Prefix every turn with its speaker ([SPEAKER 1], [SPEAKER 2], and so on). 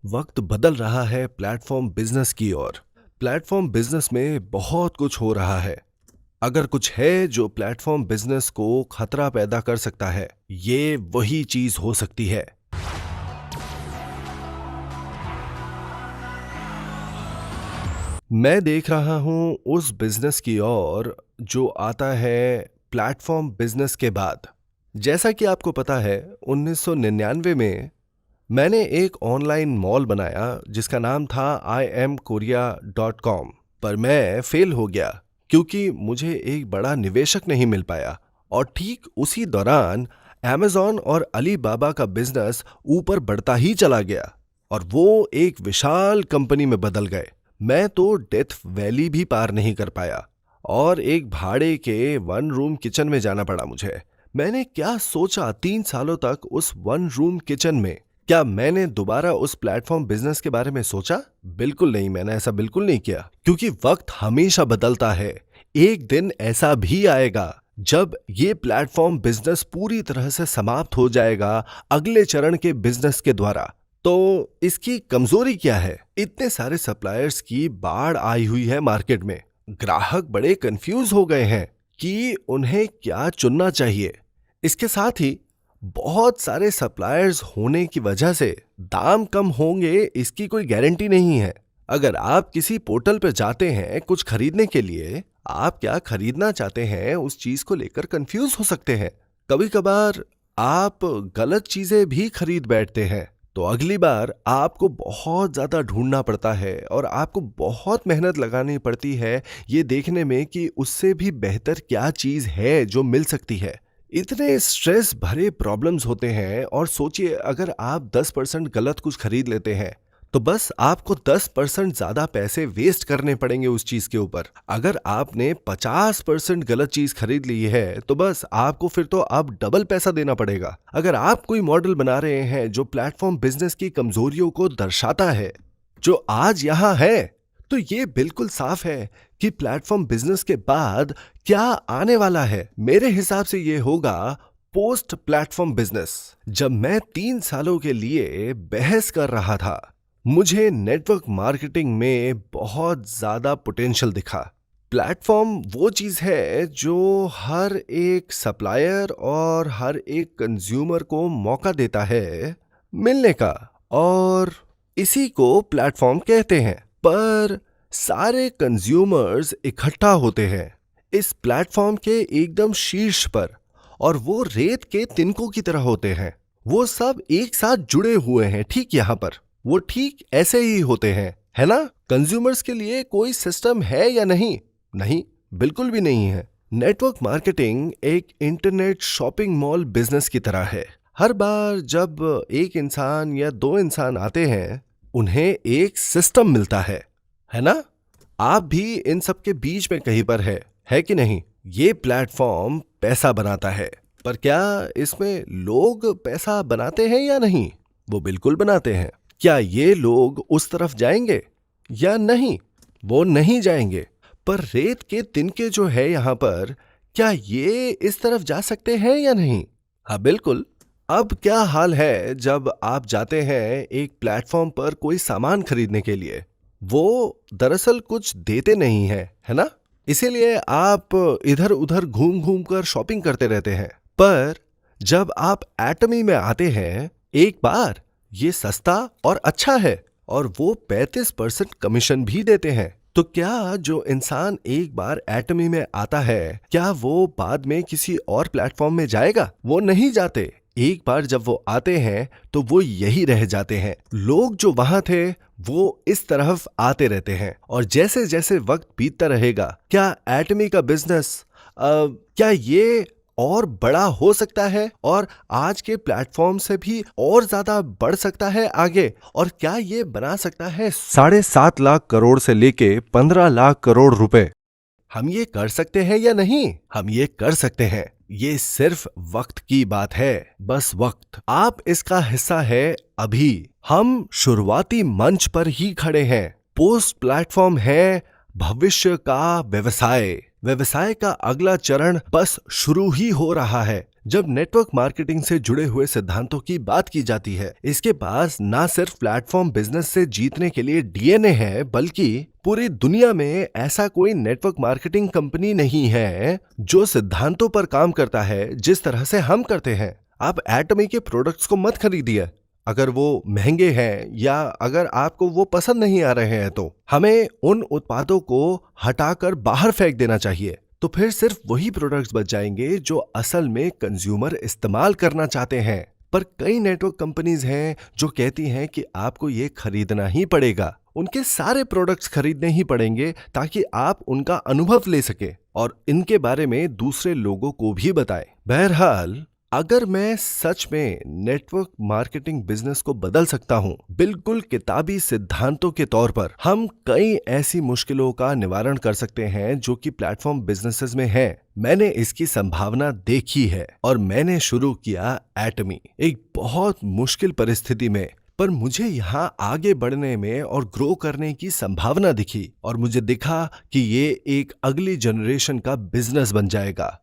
[SPEAKER 1] वक्त बदल रहा है प्लेटफॉर्म बिजनेस की ओर। प्लेटफॉर्म बिजनेस में बहुत कुछ हो रहा है। अगर कुछ है जो प्लेटफॉर्म बिजनेस को खतरा पैदा कर सकता है, ये वही चीज हो सकती है। मैं देख रहा हूं उस बिजनेस की ओर जो आता है प्लेटफॉर्म बिजनेस के बाद। जैसा कि आपको पता है, 1999 में मैंने एक ऑनलाइन मॉल बनाया जिसका नाम था IamKorea.com। पर मैं फेल हो गया क्योंकि मुझे एक बड़ा निवेशक नहीं मिल पाया। और ठीक उसी दौरान Amazon और अलीबाबा का बिजनेस ऊपर बढ़ता ही चला गया और वो एक विशाल कंपनी में बदल गए। मैं तो डेथ वैली भी पार नहीं कर पाया और एक भाड़े के 1 रूम किचन में जाना पड़ा मुझे। मैंने क्या सोचा 3 सालों तक उस 1 रूम किचन में? क्या मैंने दोबारा उस प्लेटफॉर्म बिजनेस के बारे में सोचा? बिल्कुल नहीं, मैंने ऐसा बिल्कुल नहीं किया, क्योंकि वक्त हमेशा बदलता है। एक दिन ऐसा भी आएगा जब ये प्लेटफॉर्म बिजनेस पूरी तरह से समाप्त हो जाएगा अगले चरण के बिजनेस के द्वारा। तो इसकी कमजोरी क्या है? इतने सारे सप्लायर्स की बाढ़ आई हुई है मार्केट में। ग्राहक बड़े कंफ्यूज हो गए हैं कि उन्हें क्या चुनना चाहिए। इसके साथ ही बहुत सारे सप्लायर्स होने की वजह से दाम कम होंगे इसकी कोई गारंटी नहीं है। अगर आप किसी पोर्टल पर जाते हैं कुछ खरीदने के लिए, आप क्या खरीदना चाहते हैं उस चीज को लेकर कंफ्यूज हो सकते हैं। कभी कभार आप गलत चीजें भी खरीद बैठते हैं, तो अगली बार आपको बहुत ज्यादा ढूंढना पड़ता है और आपको बहुत मेहनत लगानी पड़ती है ये देखने में कि उससे भी बेहतर क्या चीज है जो मिल सकती है। इतने स्ट्रेस भरे प्रॉब्लम्स होते हैं। और सोचिए, अगर आप 10% गलत कुछ खरीद लेते हैं तो बस आपको 10% ज्यादा पैसे वेस्ट करने पड़ेंगे उस चीज के ऊपर। अगर आपने 50% गलत चीज खरीद ली है तो बस आपको फिर तो अब डबल पैसा देना पड़ेगा। अगर आप कोई मॉडल बना रहे हैं जो प्लेटफॉर्म बिजनेस की कमजोरियों को दर्शाता है जो आज यहां है, तो ये बिल्कुल साफ है कि प्लेटफॉर्म बिजनेस के बाद क्या आने वाला है। मेरे हिसाब से ये होगा पोस्ट प्लेटफॉर्म बिजनेस। जब मैं 3 सालों के लिए बहस कर रहा था, मुझे नेटवर्क मार्केटिंग में बहुत ज्यादा पोटेंशियल दिखा। प्लेटफॉर्म वो चीज है जो हर एक सप्लायर और हर एक कंज्यूमर को मौका देता है मिलने का, और इसी को प्लेटफॉर्म कहते हैं। पर सारे कंज्यूमर्स इकट्ठा होते हैं इस प्लेटफॉर्म के एकदम शीर्ष पर, और वो रेत के तिनकों की तरह होते हैं। वो सब एक साथ जुड़े हुए हैं ठीक यहां पर। वो ठीक ऐसे ही होते हैं, है ना? कंज्यूमर्स के लिए कोई सिस्टम है या नहीं? नहीं, बिल्कुल भी नहीं है। नेटवर्क मार्केटिंग एक इंटरनेट शॉपिंग मॉल बिजनेस की तरह है। हर बार जब एक इंसान या 2 इंसान आते हैं, उन्हें एक सिस्टम मिलता है ना? आप भी इन सब के बीच में कहीं पर है कि नहीं? ये प्लेटफॉर्म पैसा बनाता है, पर क्या इसमें लोग पैसा बनाते हैं या नहीं? वो बिल्कुल बनाते हैं। क्या ये लोग उस तरफ जाएंगे या नहीं? वो नहीं जाएंगे। पर रेत के तिनके जो है यहां पर, क्या ये इस तरफ जा सकते हैं या नहीं? हाँ, बिल्कुल। अब क्या हाल है जब आप जाते हैं एक प्लेटफॉर्म पर कोई सामान खरीदने के लिए? वो दरअसल कुछ देते नहीं है ना? इसीलिए आप इधर उधर घूम घूम कर शॉपिंग करते रहते हैं। पर जब आप एटमी में आते हैं, एक बार ये सस्ता और अच्छा है, और वो 35% कमीशन भी देते हैं। तो क्या जो इंसान एक बार एटमी में आता है, क्या वो बाद में किसी और प्लेटफॉर्म में जाएगा? वो नहीं जाते। एक बार जब वो आते हैं तो वो यही रह जाते हैं। लोग जो वहां थे वो इस तरफ आते रहते हैं, और जैसे जैसे वक्त बीतता रहेगा, क्या एटमी का बिजनेस क्या ये और बड़ा हो सकता है और आज के प्लेटफॉर्म से भी और ज्यादा बढ़ सकता है आगे? और क्या ये बना सकता है 7.5 लाख करोड़ से लेके 15 लाख करोड़ रुपए? हम ये कर सकते हैं या नहीं? हम ये कर सकते हैं। ये सिर्फ वक्त की बात है, बस वक्त। आप इसका हिस्सा है अभी। हम शुरुआती मंच पर ही खड़े हैं। पोस्ट प्लेटफॉर्म है भविष्य का व्यवसाय। व्यवसाय का अगला चरण बस शुरू ही हो रहा है। जब नेटवर्क मार्केटिंग से जुड़े हुए सिद्धांतों की बात की जाती है, इसके पास ना सिर्फ प्लेटफॉर्म बिजनेस से जीतने के लिए डीएनए है, बल्कि पूरी दुनिया में ऐसा कोई नेटवर्क मार्केटिंग कंपनी नहीं है जो सिद्धांतों पर काम करता है जिस तरह से हम करते हैं। आप एटमी के प्रोडक्ट्स को मत खरीदिए अगर वो महंगे हैं या अगर आपको वो पसंद नहीं आ रहे हैं, तो हमें उन उत्पादों को हटाकर बाहर फेंक देना चाहिए। तो फिर सिर्फ वही प्रोडक्ट्स बच जाएंगे जो असल में कंज्यूमर इस्तेमाल करना चाहते हैं। पर कई नेटवर्क कंपनीज हैं जो कहती हैं कि आपको ये खरीदना ही पड़ेगा, उनके सारे प्रोडक्ट्स खरीदने ही पड़ेंगे ताकि आप उनका अनुभव ले सके और इनके बारे में दूसरे लोगों को भी बताएं। बहरहाल, अगर मैं सच में नेटवर्क मार्केटिंग बिजनेस को बदल सकता हूं, बिल्कुल किताबी सिद्धांतों के तौर पर, हम कई ऐसी मुश्किलों का निवारण कर सकते हैं जो कि प्लेटफॉर्म बिजनेसेस में हैं। मैंने इसकी संभावना देखी है और मैंने शुरू किया एटमी एक बहुत मुश्किल परिस्थिति में, पर मुझे यहाँ आगे बढ़ने में और ग्रो करने की संभावना दिखी और मुझे दिखा कि ये एक अगली जनरेशन का बिजनेस बन जाएगा।